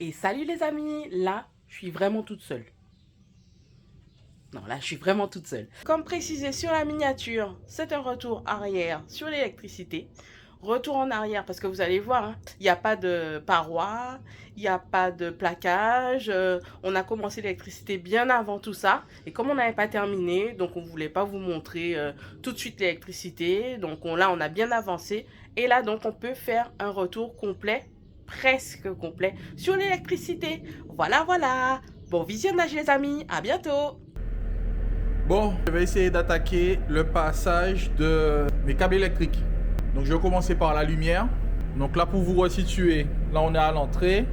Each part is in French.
Et salut les amis, là, je suis vraiment toute seule. Non, là, je suis vraiment toute seule. Comme précisé sur la miniature, c'est un retour arrière sur l'électricité. Retour en arrière, parce que vous allez voir, hein, il n'y a pas de parois, il n'y a pas de plaquage. On a commencé l'électricité bien avant tout ça. Et comme on n'avait pas terminé, donc on ne voulait pas vous montrer tout de suite l'électricité. Donc là, on a bien avancé. Et là, donc, on peut faire un retour complet, presque complet, sur l'électricité. Voilà, voilà. Bon visionnage les amis, à bientôt. Bon, je vais essayer d'attaquer le passage de mes câbles électriques. Donc je vais commencer par la lumière. Donc là, pour vous resituer, là on est à l'entrée.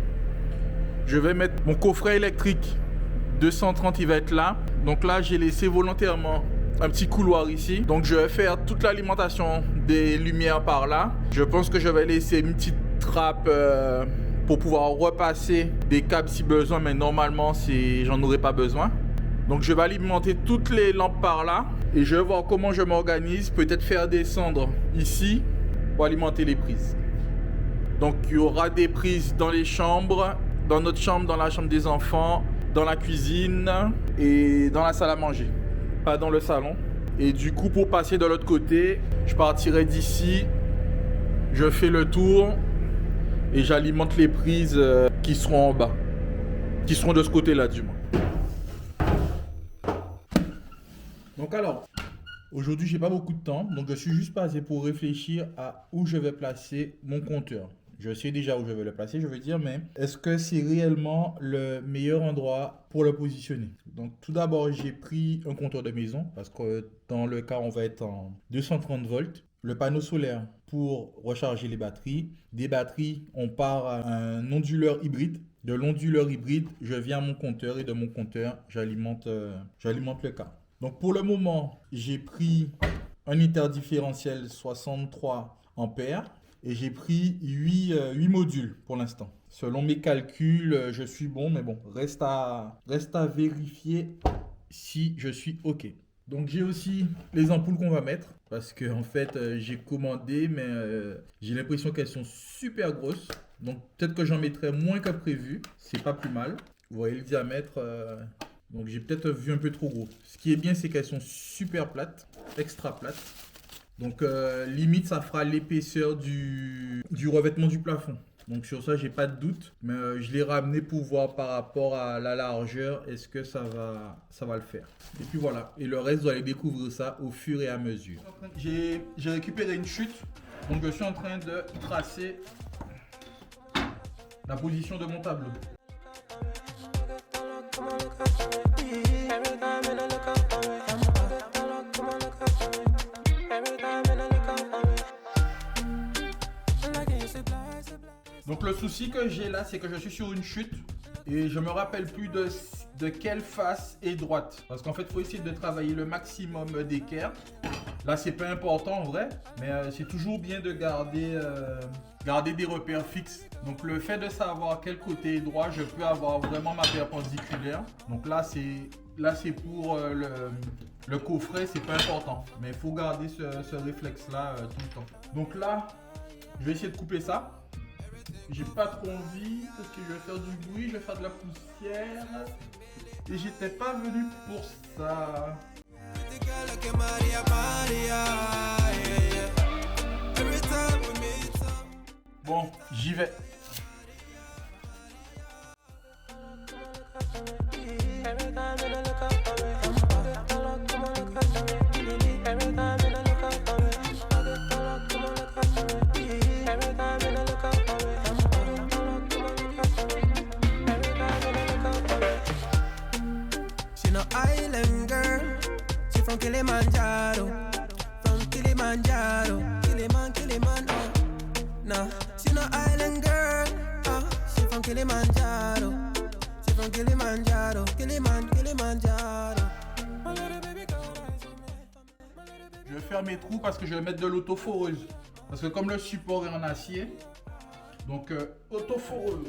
Je vais mettre mon coffret électrique 230, il va être là. Donc là, j'ai laissé volontairement un petit couloir ici. Donc je vais faire toute l'alimentation des lumières par là. Je pense que je vais laisser une petite trappe pour pouvoir repasser des câbles si besoin, mais normalement, j'en aurai pas besoin. Donc je vais alimenter toutes les lampes par là et je vais voir comment je m'organise, peut-être faire descendre ici pour alimenter les prises. Donc il y aura des prises dans les chambres, dans notre chambre, dans la chambre des enfants, dans la cuisine et dans la salle à manger, pas dans le salon. Et du coup, pour passer de l'autre côté, je partirai d'ici, je fais le tour et j'alimente les prises qui seront en bas, qui seront de ce côté-là du moins. Donc alors, aujourd'hui j'ai pas beaucoup de temps, donc je suis juste passé pour réfléchir à où je vais placer mon compteur. Je sais déjà où je vais le placer, je veux dire, mais est-ce que c'est réellement le meilleur endroit pour le positionner? Donc tout d'abord j'ai pris un compteur de maison, parce que dans le cas on va être en 230 volts. Le panneau solaire pour recharger les batteries. Des batteries, on part à un onduleur hybride. De l'onduleur hybride, je viens à mon compteur et de mon compteur, j'alimente le câble. Donc pour le moment, j'ai pris un interdifférentiel 63 ampères et j'ai pris 8 modules pour l'instant. Selon mes calculs, je suis bon, mais bon, reste à vérifier si je suis OK. Donc j'ai aussi les ampoules qu'on va mettre parce que en fait j'ai commandé mais j'ai l'impression qu'elles sont super grosses. Donc peut-être que j'en mettrai moins que prévu, c'est pas plus mal. Vous voyez le diamètre, donc j'ai peut-être vu un peu trop gros. Ce qui est bien, c'est qu'elles sont super plates, extra plates. Donc limite, ça fera l'épaisseur du revêtement du plafond. Donc sur ça, j'ai pas de doute. Mais je l'ai ramené pour voir par rapport à la largeur, est-ce que ça va le faire. Et puis voilà. Et le reste, vous allez découvrir ça au fur et à mesure. J'ai récupéré une chute. Donc je suis en train de tracer la position de mon tableau. Donc le souci que j'ai là, c'est que je suis sur une chute et je me rappelle plus de quelle face est droite. Parce qu'en fait, il faut essayer de travailler le maximum d'équerre. Là, c'est pas important en vrai, mais c'est toujours bien de garder des repères fixes. Donc le fait de savoir quel côté est droit, je peux avoir vraiment ma perpendiculaire. Donc là, c'est pour le coffret, c'est pas important. Mais il faut garder ce réflexe-là tout le temps. Donc là, je vais essayer de couper ça. J'ai pas trop envie parce que je vais faire du bruit, je vais faire de la poussière. Et j'étais pas venu pour ça. Bon, j'y vais. From Kilimanjaro, Kiliman, oh. Nah, she no island girl, she from Kilimanjaro, Kilimanjaro. Je vais faire mes trous parce que je vais mettre de l'autoforeuse. Parce que comme le support est en acier, donc autoforeuse.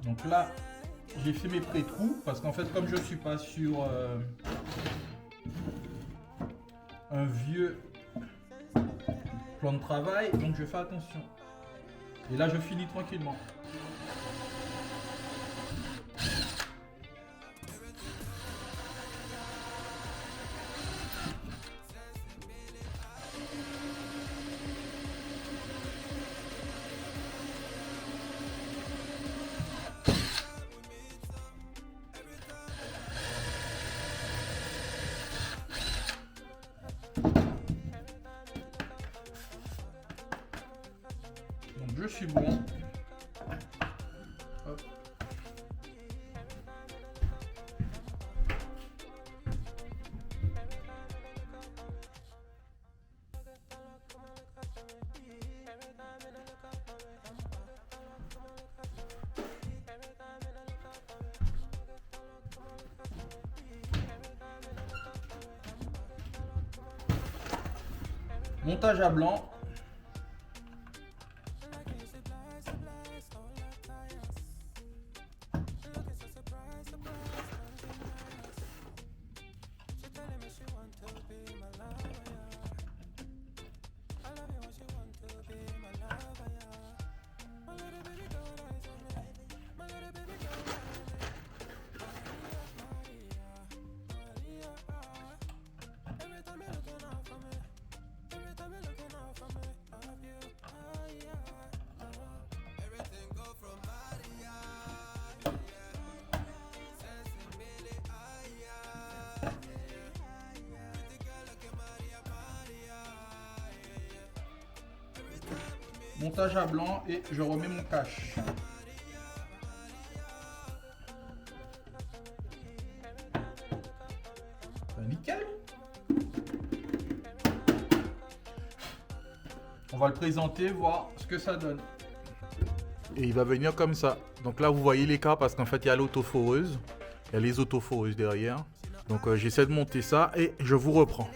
Donc là, j'ai fait mes pré-trous parce qu'en fait, comme je ne suis pas sur un vieux plan de travail, donc je fais attention. Et là, je finis tranquillement. Donc je suis bon. Hop. Montage à blanc. Montage à blanc et je remets mon cache. Nickel. On va le présenter, voir ce que ça donne. Et il va venir comme ça. Donc là, vous voyez l'écart parce qu'en fait, il y a l'autoforeuse. Il y a les autoforeuses derrière. Donc j'essaie de monter ça et je vous reprends.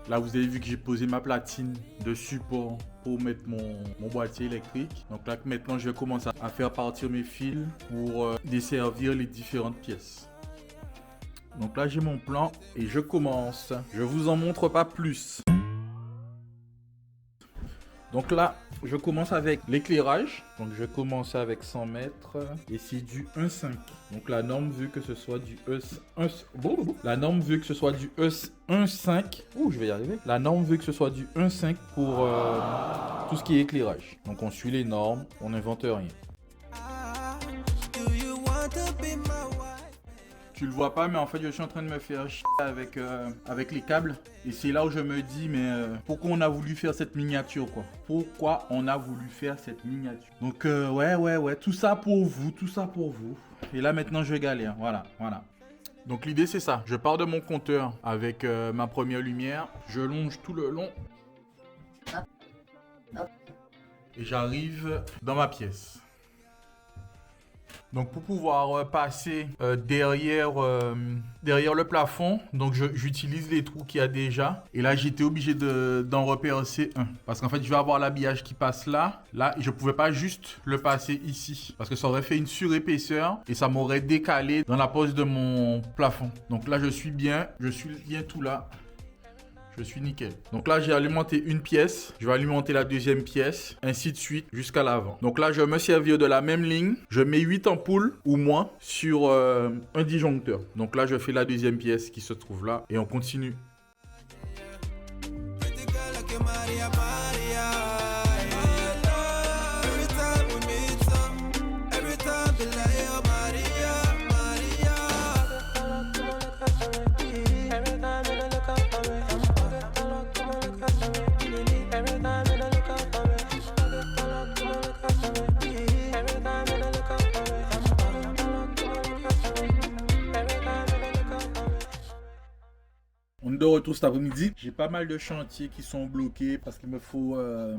Là, vous avez vu que j'ai posé ma platine de support pour mettre mon boîtier électrique. Donc là, maintenant, je vais commencer à faire partir mes fils pour desservir les différentes pièces. Donc là, j'ai mon plan et je commence. Je vous en montre pas plus. Donc là, je commence avec l'éclairage. Donc je commence avec 100 mètres et c'est du 1,5. Donc la norme veut que ce soit du la norme veut que ce soit du 1,5. Ouh, je vais y arriver. La norme veut que ce soit du 1,5 pour tout ce qui est éclairage. Donc on suit les normes, on n'invente rien. Tu le vois pas, mais en fait, je suis en train de me faire chier avec les câbles. Et c'est là où je me dis, mais pourquoi on a voulu faire cette miniature, quoi? Pourquoi on a voulu faire cette miniature? Donc, ouais. Tout ça pour vous, tout ça pour vous. Et là, maintenant, je galère. Voilà. Donc, l'idée, c'est ça. Je pars de mon compteur avec ma première lumière. Je longe tout le long. Et j'arrive dans ma pièce. Donc pour pouvoir passer derrière le plafond, donc j'utilise les trous qu'il y a déjà. Et là j'étais obligé d'en repercer un. Parce qu'en fait je vais avoir l'habillage qui passe là. Là je ne pouvais pas juste le passer ici. Parce que ça aurait fait une surépaisseur et ça m'aurait décalé dans la pose de mon plafond. Donc là je suis bien tout là. Je suis nickel. Donc là, j'ai alimenté une pièce. Je vais alimenter la deuxième pièce. Ainsi de suite jusqu'à l'avant. Donc là, je vais me servir de la même ligne. Je mets 8 ampoules ou moins sur un disjoncteur. Donc là, je fais la deuxième pièce qui se trouve là. Et on continue. de retour cet après-midi. J'ai pas mal de chantiers qui sont bloqués parce qu'il me faut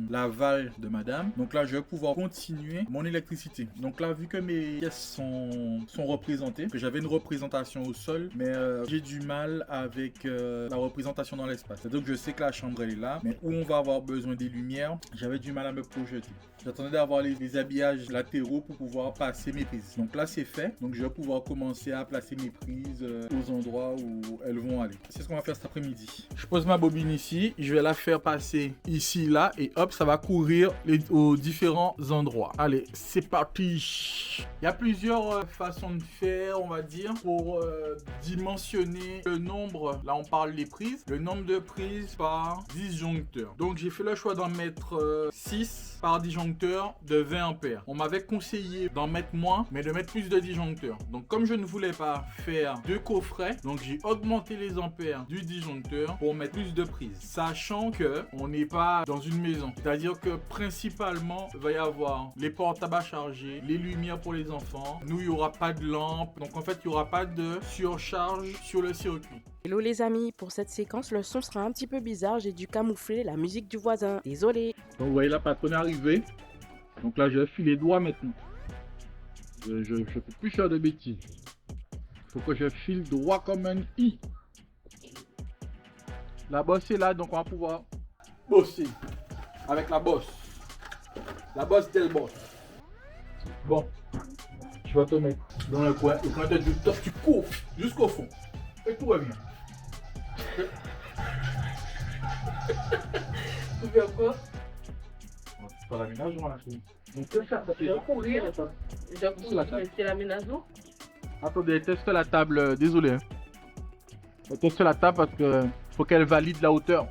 l'aval de madame. Donc là, je vais pouvoir continuer mon électricité. Donc là, vu que mes pièces sont représentées, que j'avais une représentation au sol, mais j'ai du mal avec la représentation dans l'espace. C'est-à-dire que je sais que la chambre elle est là, mais où on va avoir besoin des lumières, j'avais du mal à me projeter. J'attendais d'avoir les habillages latéraux pour pouvoir passer mes prises. Donc là, c'est fait. Donc je vais pouvoir commencer à placer mes prises aux endroits où elles vont aller. C'est ce qu'on va faire cet après-midi. Je pose ma bobine ici. Je vais la faire passer ici, là. Et hop, ça va courir aux différents endroits. Allez, c'est parti. Il y a plusieurs façons de faire, on va dire, pour dimensionner le nombre. Là, on parle des prises. Le nombre de prises par disjoncteur. Donc j'ai fait le choix d'en mettre 6 par disjoncteur de 20 ampères. On m'avait conseillé d'en mettre moins, mais de mettre plus de disjoncteurs. Donc comme je ne voulais pas faire 2 coffrets, donc j'ai augmenté les ampères du disjoncteur pour mettre plus de prises. Sachant que on n'est pas dans une maison. C'est-à-dire que principalement, il va y avoir les portables à charger, les lumières pour les enfants. Nous, il n'y aura pas de lampe. Donc en fait, il n'y aura pas de surcharge sur le circuit. Hello les amis, pour cette séquence, le son sera un petit peu bizarre. J'ai dû camoufler la musique du voisin. Désolé. Donc vous voyez la patronne arriver. Donc là, je file les doigts maintenant. Je ne peux plus faire de bêtises. Il faut que je file droit comme un i. La bosse est là, donc on va pouvoir bosser avec la bosse. La bosse d'elle bosse. Bon, je vais te mettre dans le coin. Et quand tu cours jusqu'au fond. Et tout va bien. Tu fais quoi? C'est pas l'aménagement là. Donc Je vais courir. C'est l'aménagement. Attendez, teste la table. Désolé. Teste la table parce que faut qu'elle valide la hauteur.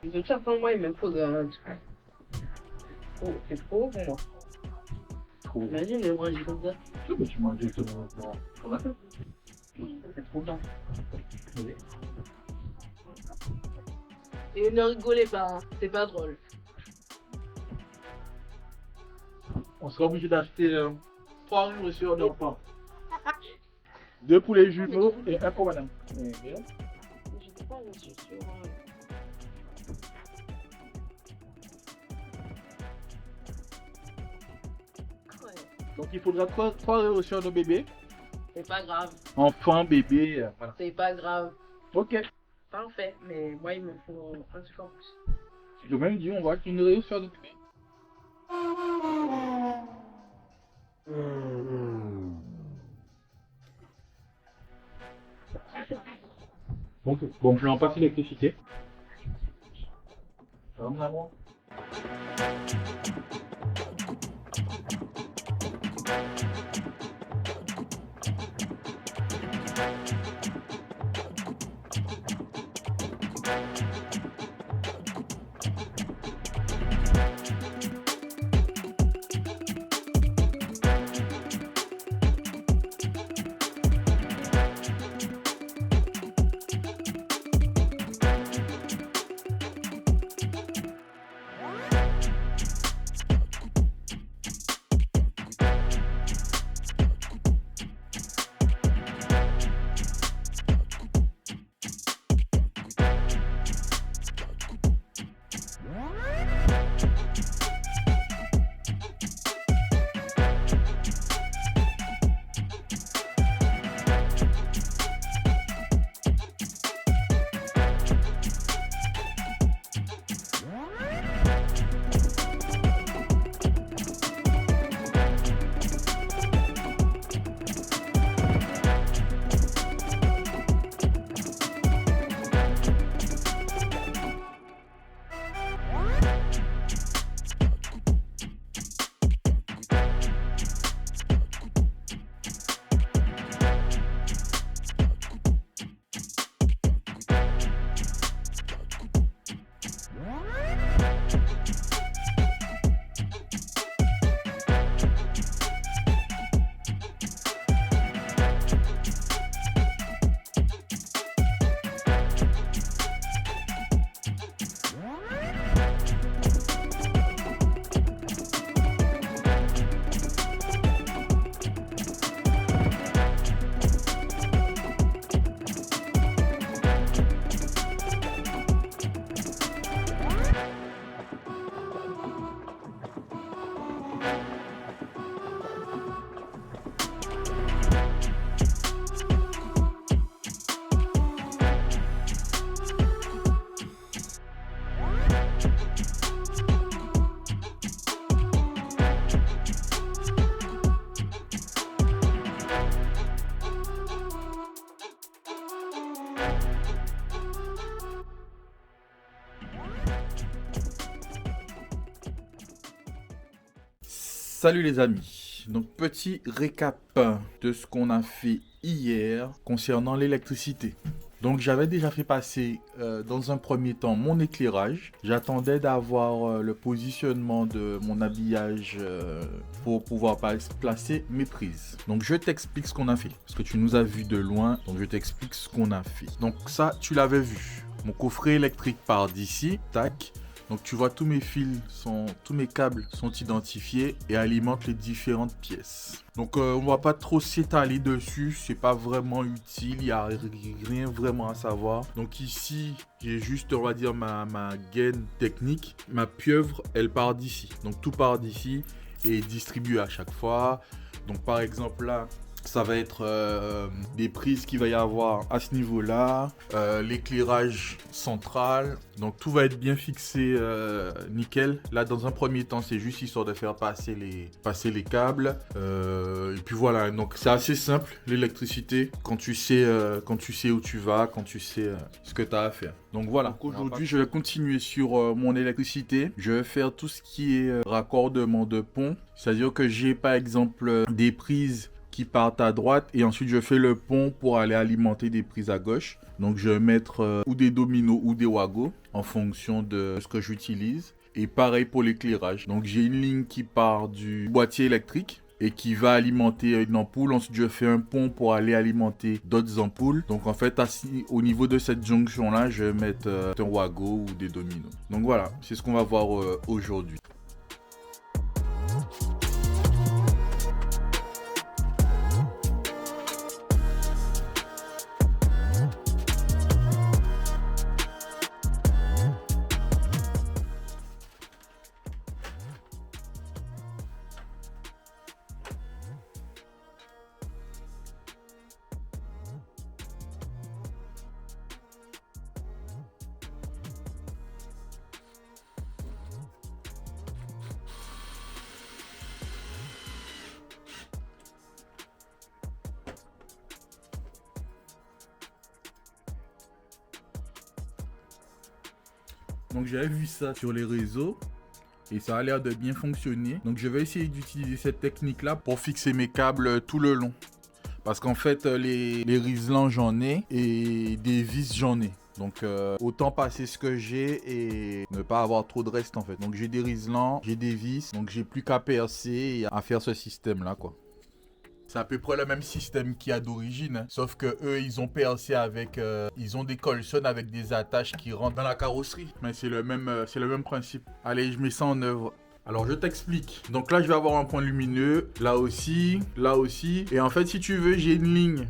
De toute façon, moi, il me faut un truc. Oh, c'est trop pour moi. Trop. Imagine le manger comme ça. Tu manges exactement. C'est trop bien. Et ne rigolez pas, hein. C'est pas drôle. On sera obligé d'acheter 3 nourritures d'enfants. 2 poulets jumeaux et 1 pour madame. J'étais pas reçu sur. Donc il faudra 3 nourritures de bébé. C'est pas grave. Enfant, bébé, voilà. C'est pas grave. Ok. Parfait. Mais moi, il me faut un truc en plus. Je même dit on va acheter une nourriture de bébé. Bon, je vais en passer l'électricité. Ça va, mon amour? Salut les amis, donc petit récap de ce qu'on a fait hier concernant l'électricité. Donc j'avais déjà fait passer dans un premier temps mon éclairage. J'attendais d'avoir le positionnement de mon habillage pour pouvoir placer mes prises. Donc je t'explique ce qu'on a fait, parce que tu nous as vu de loin, donc je t'explique ce qu'on a fait. Donc ça, tu l'avais vu. Mon coffret électrique part d'ici, tac. Donc tu vois tous mes tous mes câbles sont identifiés et alimentent les différentes pièces. Donc on va pas trop s'étaler dessus, c'est pas vraiment utile, il n'y a rien vraiment à savoir. Donc ici, j'ai juste, on va dire, ma gaine technique. Ma pieuvre, elle part d'ici. Donc tout part d'ici et est distribué à chaque fois. Donc par exemple là, ça va être des prises qu'il va y avoir à ce niveau-là, l'éclairage central. Donc tout va être bien fixé nickel. Là, dans un premier temps, c'est juste histoire de faire passer les câbles. Et puis voilà, donc c'est assez simple l'électricité quand tu sais où tu vas, quand tu sais ce que tu as à faire. Donc voilà, aujourd'hui je vais continuer sur mon électricité. Je vais faire tout ce qui est raccordement de pont. C'est-à-dire que j'ai par exemple des prises qui partent à droite et ensuite je fais le pont pour aller alimenter des prises à gauche. Donc je vais mettre ou des dominos ou des wagos en fonction de ce que j'utilise. Et pareil pour l'éclairage. Donc j'ai une ligne qui part du boîtier électrique et qui va alimenter une ampoule. Ensuite je fais un pont pour aller alimenter d'autres ampoules. Donc en fait au niveau de cette jonction là, je vais mettre un wago ou des dominos. Donc voilà, c'est ce qu'on va voir aujourd'hui. Donc j'avais vu ça sur les réseaux et ça a l'air de bien fonctionner. Donc je vais essayer d'utiliser cette technique là pour fixer mes câbles tout le long. Parce qu'en fait les riselants j'en ai et des vis j'en ai. Donc autant passer ce que j'ai et ne pas avoir trop de reste en fait. Donc j'ai des riselants, j'ai des vis, donc j'ai plus qu'à percer et à faire ce système là quoi. C'est à peu près le même système qu'il y a d'origine, hein. Sauf que eux, ils ont percé avec, ils ont des colsons avec des attaches qui rentrent dans la carrosserie. Mais c'est le même principe. Allez, je mets ça en œuvre. Alors je t'explique. Donc là, je vais avoir un point lumineux, là aussi, et en fait, si tu veux, j'ai une ligne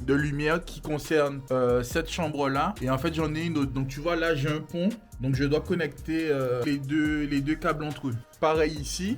de lumière qui concerne cette chambre là et en fait j'en ai une autre. Donc tu vois là j'ai un pont, donc je dois connecter les deux câbles entre eux. Pareil ici.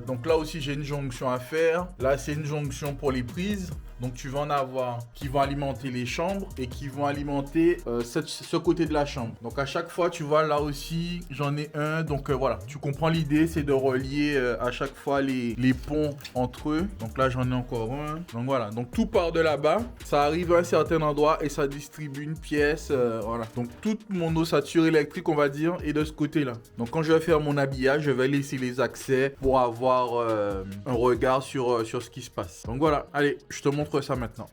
Donc là aussi j'ai une jonction à faire. Là c'est une jonction pour les prises. Donc tu vas en avoir qui vont alimenter les chambres et qui vont alimenter ce côté de la chambre. Donc à chaque fois tu vois là aussi j'en ai un. Donc voilà, tu comprends l'idée, c'est de relier à chaque fois les ponts entre eux. Donc là j'en ai encore un. Donc voilà, donc tout part de là-bas. Ça arrive à un certain endroit et ça distribue une pièce. Voilà, donc toute mon ossature électrique on va dire est de ce côté là. Donc quand je vais faire mon habillage, je vais laisser les accès pour avoir un regard sur ce qui se passe. Donc voilà, allez, je te montre ça maintenant.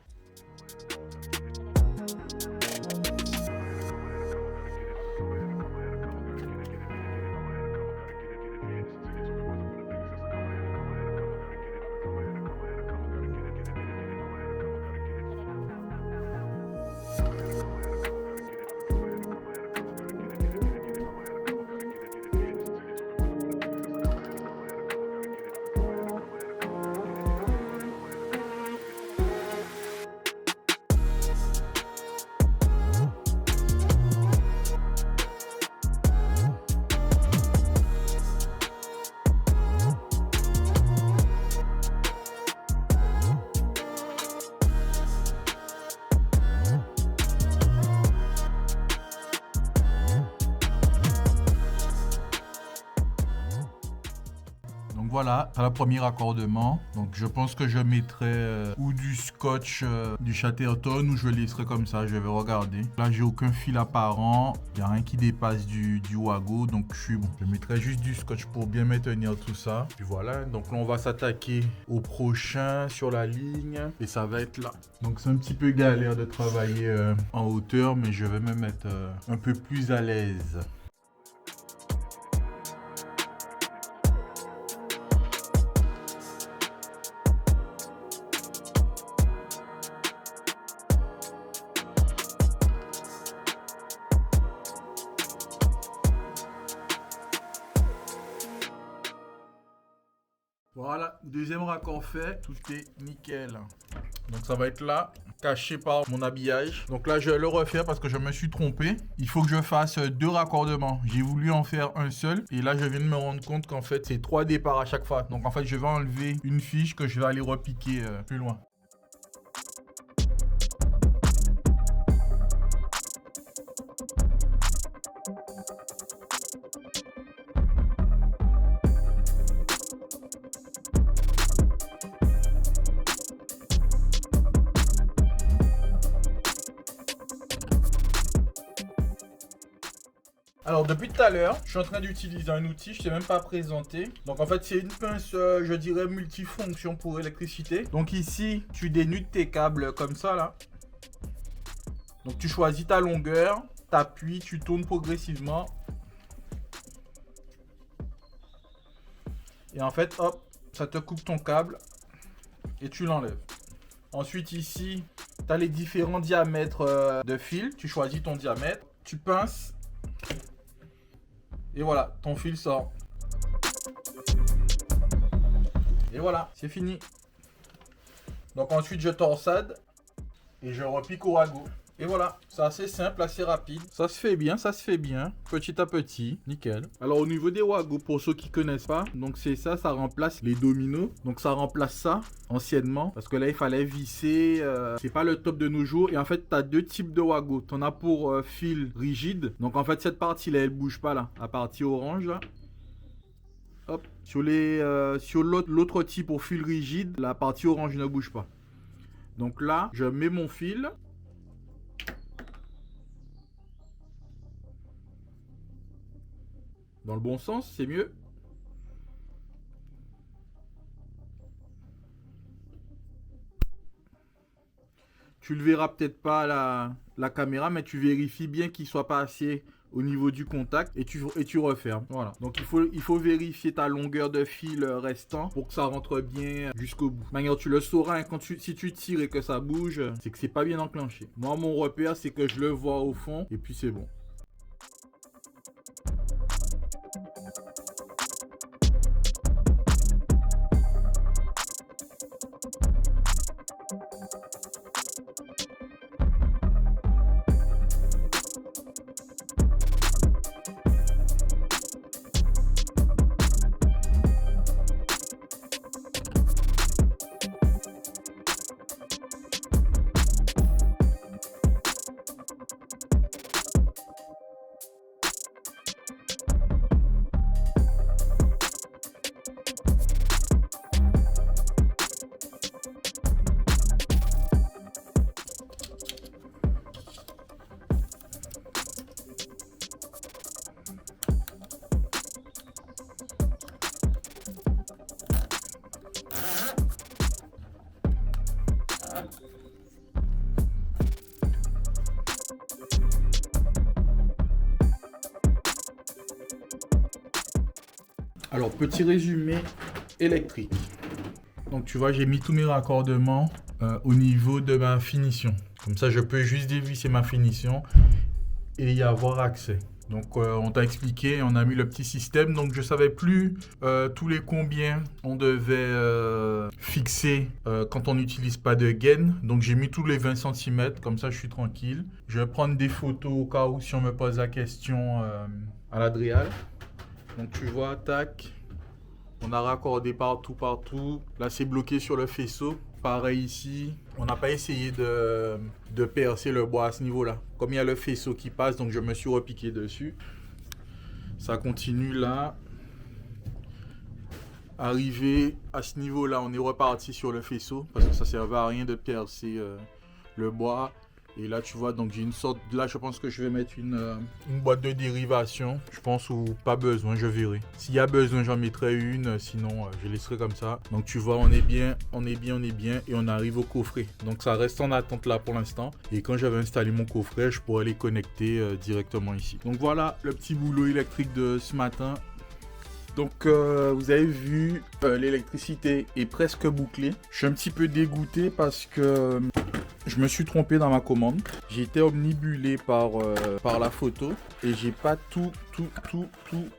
voilà, c'est le premier raccordement. Donc je pense que je mettrai ou du scotch du Chatterton ou je le laisserai comme ça, je vais regarder. Là j'ai aucun fil apparent, il n'y a rien qui dépasse du Wago, donc je suis bon. Je mettrai juste du scotch pour bien maintenir tout ça. Puis voilà, donc là on va s'attaquer au prochain sur la ligne et ça va être là. Donc c'est un petit peu galère de travailler en hauteur, mais je vais me mettre un peu plus à l'aise. Voilà, deuxième raccord fait, tout est nickel. Donc ça va être là, caché par mon habillage. Donc là, je vais le refaire parce que je me suis trompé. Il faut que je fasse 2 raccordements. J'ai voulu en faire un seul. Et là, je viens de me rendre compte qu'en fait, c'est 3 départs à chaque fois. Donc en fait, je vais enlever une fiche que je vais aller repiquer plus loin. Alors depuis tout à l'heure, je suis en train d'utiliser un outil, je ne t'ai même pas présenté. Donc en fait c'est une pince, je dirais multifonction pour électricité. Donc ici, tu dénudes tes câbles comme ça là. Donc tu choisis ta longueur, tu appuies, tu tournes progressivement. Et en fait hop, ça te coupe ton câble et tu l'enlèves. Ensuite ici, tu as les différents diamètres de fil, tu choisis ton diamètre, tu pinces. Et voilà, ton fil sort. Et voilà, c'est fini. Donc ensuite, je torsade et je repique au Wago. Et voilà, c'est assez simple, assez rapide. Ça se fait bien, petit à petit, nickel. Alors au niveau des Wago, pour ceux qui connaissent pas, donc c'est ça, ça remplace les dominos. Donc ça remplace ça anciennement, parce que là il fallait visser, c'est pas le top de nos jours. Et en fait, tu as 2 types de Wago. Tu en as pour fil rigide. Donc en fait, cette partie-là, elle bouge pas là, la partie orange là. Hop, sur l'autre type pour fil rigide, la partie orange ne bouge pas. Donc là, je mets mon fil. Dans le bon sens, c'est mieux. Tu le verras peut-être pas à la caméra, mais tu vérifies bien qu'il soit pas assez au niveau du contact et tu refermes. Voilà. Donc il faut vérifier ta longueur de fil restant pour que ça rentre bien jusqu'au bout. Manière, tu le sauras hein, si tu tires et que ça bouge, c'est que c'est pas bien enclenché. Moi, mon repère, c'est que je le vois au fond et puis c'est bon. Alors, petit résumé électrique. Donc, tu vois, j'ai mis tous mes raccordements au niveau de ma finition. Comme ça, je peux juste dévisser ma finition et y avoir accès. Donc, on t'a expliqué, on a mis le petit système. Donc, je ne savais plus tous les combien on devait fixer quand on n'utilise pas de gaine. Donc, j'ai mis tous les 20 cm. Comme ça, je suis tranquille. Je vais prendre des photos au cas où si on me pose la question à l'Adréal. Donc tu vois, tac, on a raccordé partout. Là, c'est bloqué sur le faisceau. Pareil ici, on n'a pas essayé de percer le bois à ce niveau-là. Comme il y a le faisceau qui passe, donc je me suis repiqué dessus. Ça continue là. Arrivé à ce niveau-là, on est reparti sur le faisceau parce que ça servait à rien de percer le bois. Et là, tu vois, donc j'ai une sorte... Là, je pense que je vais mettre une boîte de dérivation. Je pense ou pas besoin, je verrai. S'il y a besoin, j'en mettrai une. Sinon, je laisserai comme ça. Donc, tu vois, on est bien. Et on arrive au coffret. Donc, ça reste en attente là pour l'instant. Et quand je vais installer mon coffret, je pourrai les connecter directement ici. Donc, voilà le petit boulot électrique de ce matin. Donc vous avez vu, l'électricité est presque bouclée. Je suis un petit peu dégoûté parce que je me suis trompé dans ma commande. J'ai été omnibulé par la photo et j'ai pas tout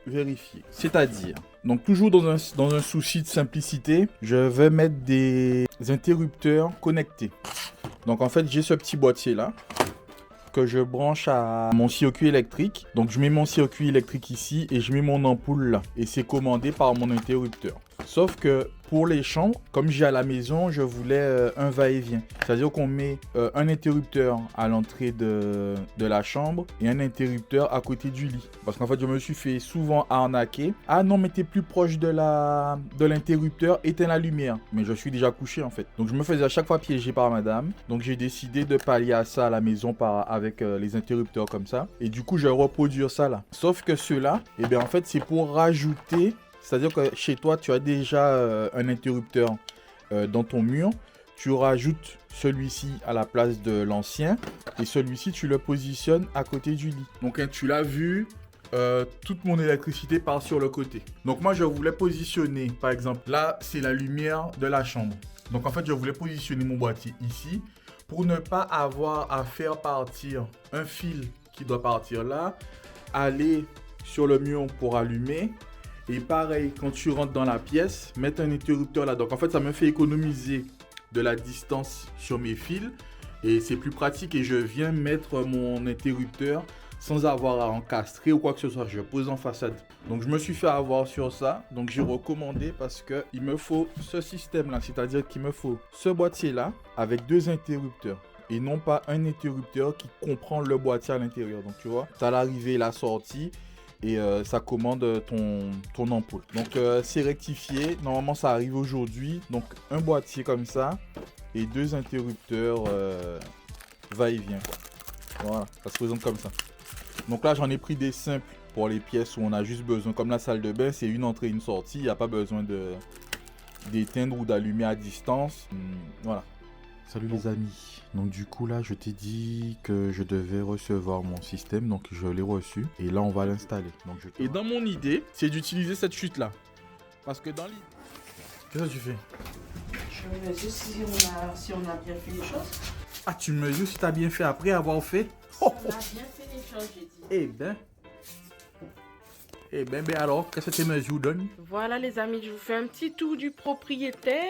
vérifié. C'est-à-dire, donc toujours dans un souci de simplicité, je vais mettre des interrupteurs connectés. Donc en fait, j'ai ce petit boîtier là que je branche à mon circuit électrique. Donc je mets mon circuit électrique ici et je mets mon ampoule là. Et c'est commandé par mon interrupteur. Sauf que pour les chambres, comme j'ai à la maison, je voulais un va-et-vient. C'est-à-dire qu'on met un interrupteur à l'entrée de la chambre et un interrupteur à côté du lit. Parce qu'en fait, je me suis fait souvent arnaquer. Ah non, mais t'es plus proche de l'interrupteur, éteins la lumière. Mais je suis déjà couché en fait. Donc je me faisais à chaque fois piéger par madame. Donc j'ai décidé de pallier à ça à la maison avec les interrupteurs comme ça. Et du coup, je vais reproduire ça là. Sauf que ceux-là, eh bien en fait, c'est pour rajouter... C'est-à-dire que chez toi, tu as déjà un interrupteur dans ton mur. Tu rajoutes celui-ci à la place de l'ancien. Et celui-ci, tu le positionnes à côté du lit. Donc, hein, tu l'as vu, toute mon électricité part sur le côté. Donc, moi, je voulais positionner, par exemple, là, c'est la lumière de la chambre. Donc, en fait, je voulais positionner mon boîtier ici pour ne pas avoir à faire partir un fil qui doit partir là, aller sur le mur pour allumer. Et pareil, quand tu rentres dans la pièce, mettre un interrupteur là. Donc en fait, ça me fait économiser de la distance sur mes fils. Et c'est plus pratique et je viens mettre mon interrupteur sans avoir à encastrer ou quoi que ce soit. Je pose en façade. Donc je me suis fait avoir sur ça. Donc j'ai recommandé parce qu'il me faut ce système là. C'est-à-dire qu'il me faut ce boîtier là avec deux interrupteurs. Et non pas un interrupteur qui comprend le boîtier à l'intérieur. Donc tu vois, tu as l'arrivée et la sortie. Et ça commande ton ampoule. Donc c'est rectifié. Normalement ça arrive aujourd'hui. Donc un boîtier comme ça. Et deux interrupteurs va-et-vient. Voilà, ça se présente comme ça. Donc là j'en ai pris des simples pour les pièces où on a juste besoin. Comme la salle de bain, c'est une entrée, une sortie. Il n'y a pas besoin d'éteindre ou d'allumer à distance. Voilà. Salut les amis, donc du coup là je t'ai dit que je devais recevoir mon système, donc je l'ai reçu et là on va l'installer. Et dans mon idée, c'est d'utiliser cette chute là. Parce que dans l'idée... Qu'est-ce que tu fais? Je mesure si on a bien fait les choses. Ah, tu mesures si tu as bien fait après avoir fait? On a bien fait les choses, j'ai dit. Eh ben alors, qu'est-ce que tes mesures donnent? Voilà les amis, je vous fais un petit tour du propriétaire.